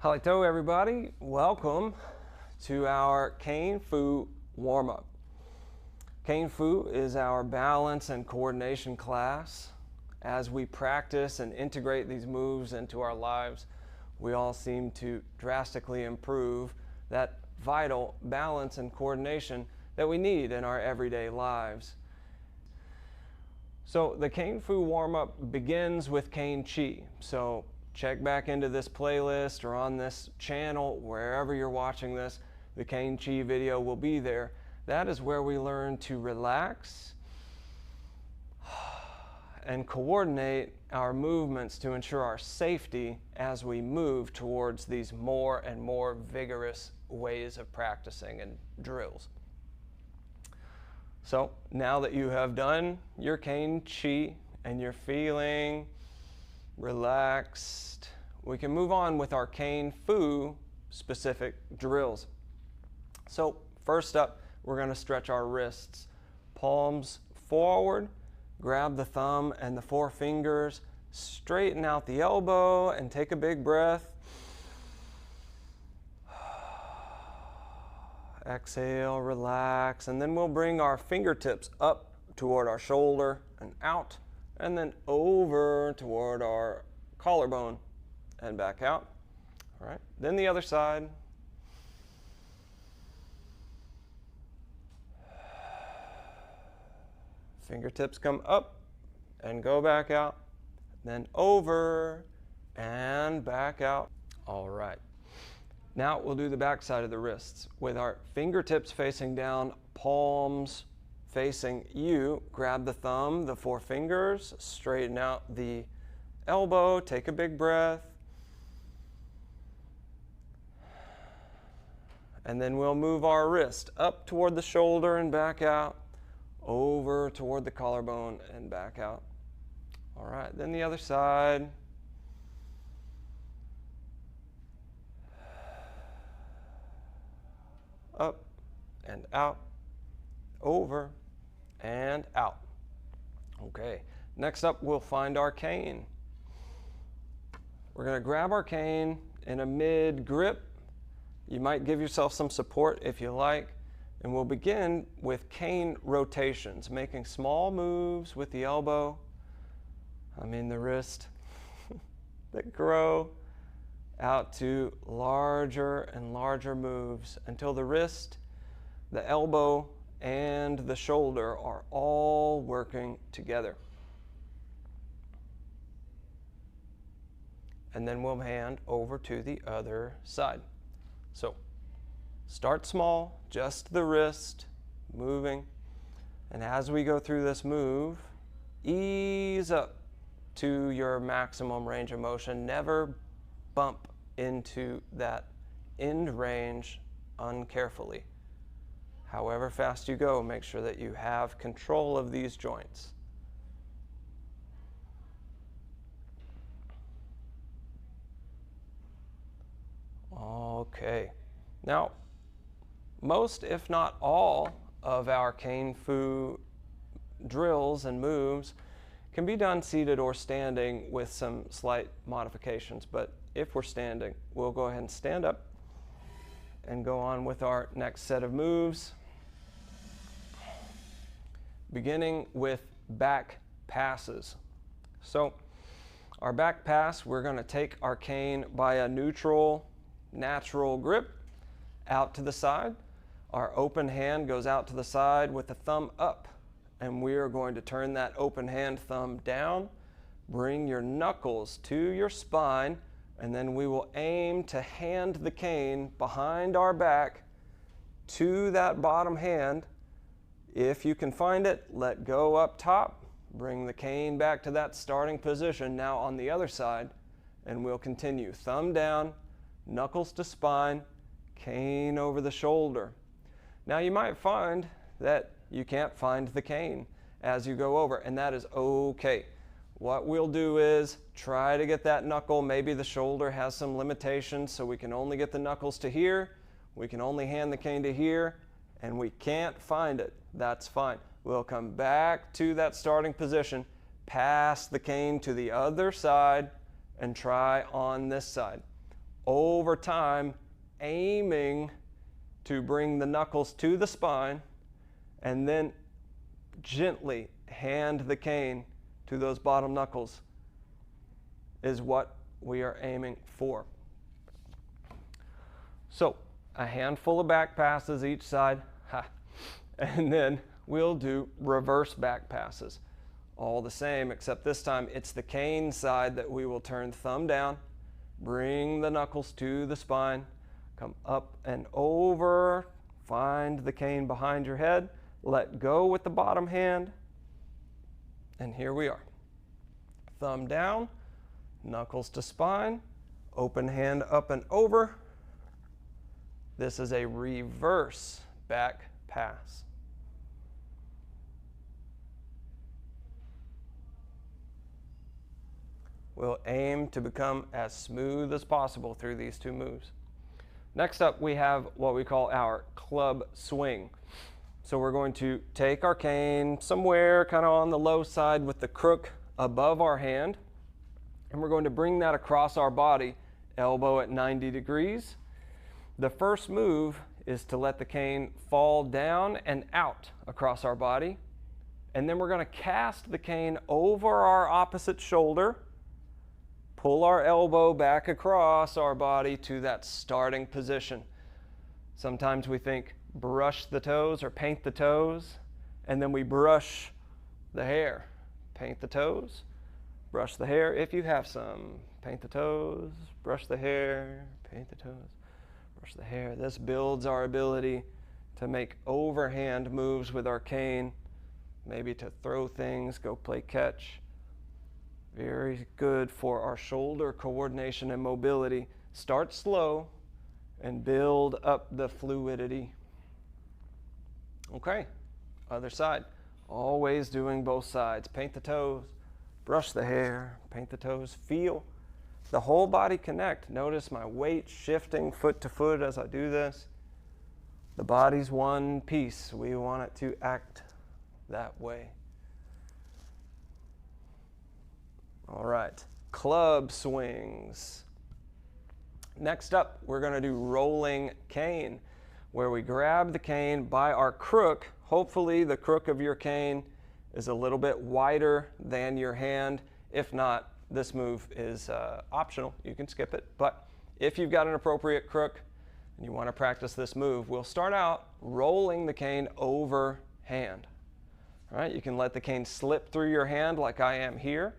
Halito everybody, welcome to our Cane Fu warm-up. Cane Fu is our balance and coordination class. As we practice and integrate these moves into our lives, we all seem to drastically improve that vital balance and coordination that we need in our everyday lives. So the Cane Fu warm-up begins with Cane Chi. So check back into this playlist or on this channel, wherever you're watching this, the Cane Chi video will be there. That is where we learn to relax and coordinate our movements to ensure our safety as we move towards these more and more vigorous ways of practicing and drills. So now that you have done your Cane Chi and you're feeling relaxed, we can move on with our Cane Fu specific drills. So first up, we're going to stretch our wrists. Palms forward, grab the thumb and the four fingers, straighten out the elbow and take a big breath. Exhale, relax, and then we'll bring our fingertips up toward our shoulder and out, and then over toward our collarbone and back out. All right, then the other side. Fingertips come up and go back out, then over and back out. All right. Now we'll do the back side of the wrists with our fingertips facing down, palms facing you. Grab the thumb, the four fingers, straighten out the elbow, take a big breath. And then we'll move our wrist up toward the shoulder and back out, over toward the collarbone and back out. All right, then the other side. Up and out, over and out. Okay, next up we'll find our cane. We're going to grab our cane in a mid grip. You might give yourself some support if you like, and we'll begin with cane rotations, making small moves with the elbow, the wrist, that grow out to larger and larger moves until the wrist, the elbow, and the shoulder are all working together. And then we'll hand over to the other side. So start small, just the wrist moving, and as we go through this move, ease up to your maximum range of motion. Never bump into that end range uncarefully. However fast you go, make sure that you have control of these joints. Okay, now most, if not all, of our Cane Fu drills and moves can be done seated or standing with some slight modifications, but if we're standing, we'll go ahead and stand up and go on with our next set of moves, beginning with back passes. So our back pass, we're going to take our cane by a neutral, natural grip out to the side. Our open hand goes out to the side with the thumb up, and we are going to turn that open hand thumb down. Bring your knuckles to your spine, and then we will aim to hand the cane behind our back to that bottom hand. If you can find it, let go up top. Bring the cane back to that starting position now on the other side, and we'll continue. Thumb down, knuckles to spine, cane over the shoulder. Now you might find that you can't find the cane as you go over, and that is okay. What we'll do is try to get that knuckle. Maybe the shoulder has some limitations, so we can only get the knuckles to here. We can only hand the cane to here, and we can't find it. That's fine. We'll come back to that starting position, pass the cane to the other side, and try on this side. over time, aiming to bring the knuckles to the spine, and then gently hand the cane to those bottom knuckles is what we are aiming for. So a handful of back passes each side, and then we'll do reverse back passes. All the same, except this time it's the cane side that we will turn thumb down, bring the knuckles to the spine, come up and over, find the cane behind your head, let go with the bottom hand, and here we are. Thumb down, knuckles to spine, open hand up and over. This is a reverse back pass. We'll aim to become as smooth as possible through these two moves. Next up, we have what we call our club swing. So we're going to take our cane somewhere kind of on the low side with the crook above our hand, and we're going to bring that across our body, elbow at 90 degrees. The first move is to let the cane fall down and out across our body, and then we're going to cast the cane over our opposite shoulder, pull our elbow back across our body to that starting position. Sometimes we think brush the toes or paint the toes, and then we brush the hair. Paint the toes, brush the hair if you have some. Paint the toes, brush the hair, paint the toes, brush the hair. This builds our ability to make overhand moves with our cane, maybe to throw things, go play catch. Very good for our shoulder coordination and mobility. Start slow and build up the fluidity. Okay, other side. Always doing both sides. Paint the toes, brush the hair, paint the toes. Feel the whole body connect. Notice my weight shifting foot to foot as I do this. The body's one piece. We want it to act that way. All right, club swings. Next up, we're going to do rolling cane, where we grab the cane by our crook. Hopefully the crook of your cane is a little bit wider than your hand. If not, this move is optional. You can skip it. But if you've got an appropriate crook and you want to practice this move, we'll start out rolling the cane overhand. All right, you can let the cane slip through your hand like I am here,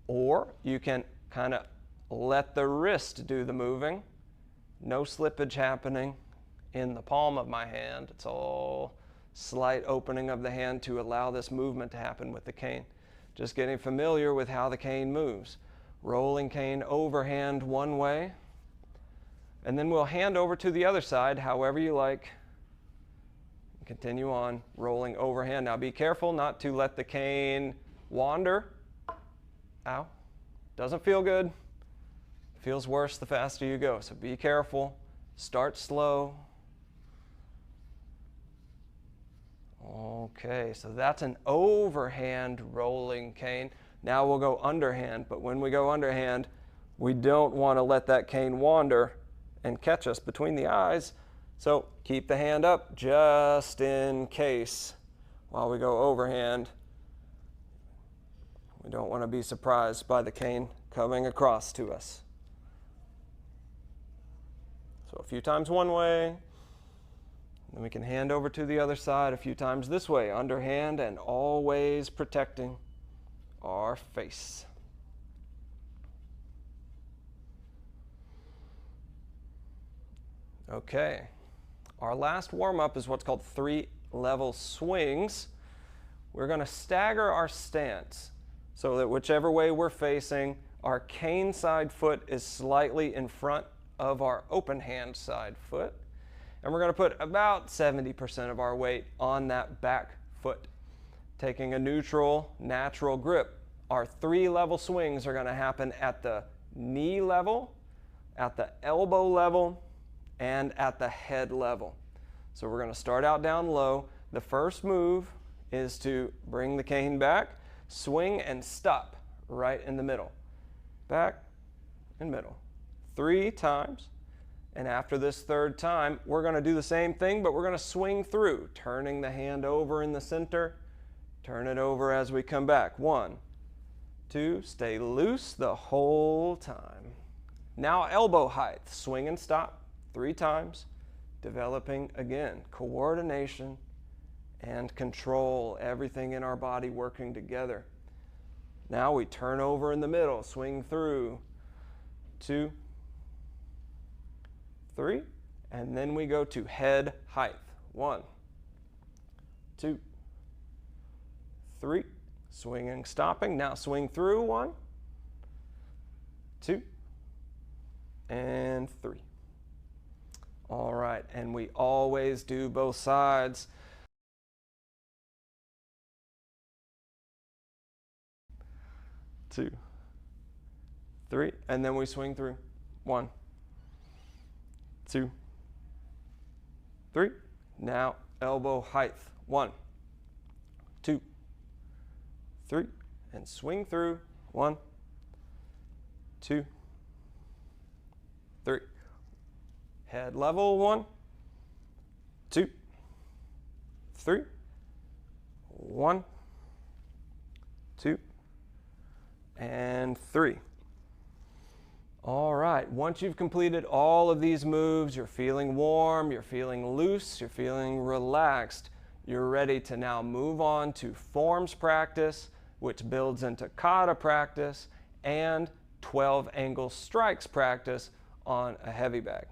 or you can kind of let the wrist do the moving. No slippage happening in the palm of my hand. It's all slight opening of the hand to allow this movement to happen with the cane. Just getting familiar with how the cane moves. Rolling cane overhand one way, and then we'll hand over to the other side however you like. Continue on rolling overhand. Now be careful not to let the cane wander. Ow. Doesn't feel good. Feels worse the faster you go. So be careful. Start slow. Okay, so that's an overhand rolling cane. Now we'll go underhand, but when we go underhand, we don't want to let that cane wander and catch us between the eyes. So keep the hand up just in case while we go overhand. We don't want to be surprised by the cane coming across to us. So a few times one way, then we can hand over to the other side a few times this way, underhand, and always protecting our face. Okay, our last warm-up is what's called 3-level swings. We're going to stagger our stance so that whichever way we're facing, our cane side foot is slightly in front of our open hand side foot. And we're going to put about 70% of our weight on that back foot, taking a neutral, natural grip. Our 3-level swings are going to happen at the knee level, at the elbow level, and at the head level. So we're going to start out down low. The first move is to bring the cane back, swing and stop right in the middle. Back and middle. 3 times. And after this third time, we're going to do the same thing, but we're going to swing through, turning the hand over in the center, turn it over as we come back. 1, 2, stay loose the whole time. Now elbow height, swing and stop 3 times, developing again coordination and control, everything in our body working together. Now we turn over in the middle, swing through, 2, 3, and then we go to head height. 1, 2, 3, swinging, stopping. Now swing through, 1, 2, and 3. All right, and we always do both sides. Two, 3, and then we swing through. 1, 2, 3. Now elbow height. 1, 2, 3, and swing through. 1, 2, 3. Head level. 1, 2, 3. 1, 2, and 3. All right, once you've completed all of these moves, you're feeling warm, you're feeling loose, you're feeling relaxed, you're ready to now move on to forms practice, which builds into kata practice and 12 angle strikes practice on a heavy bag.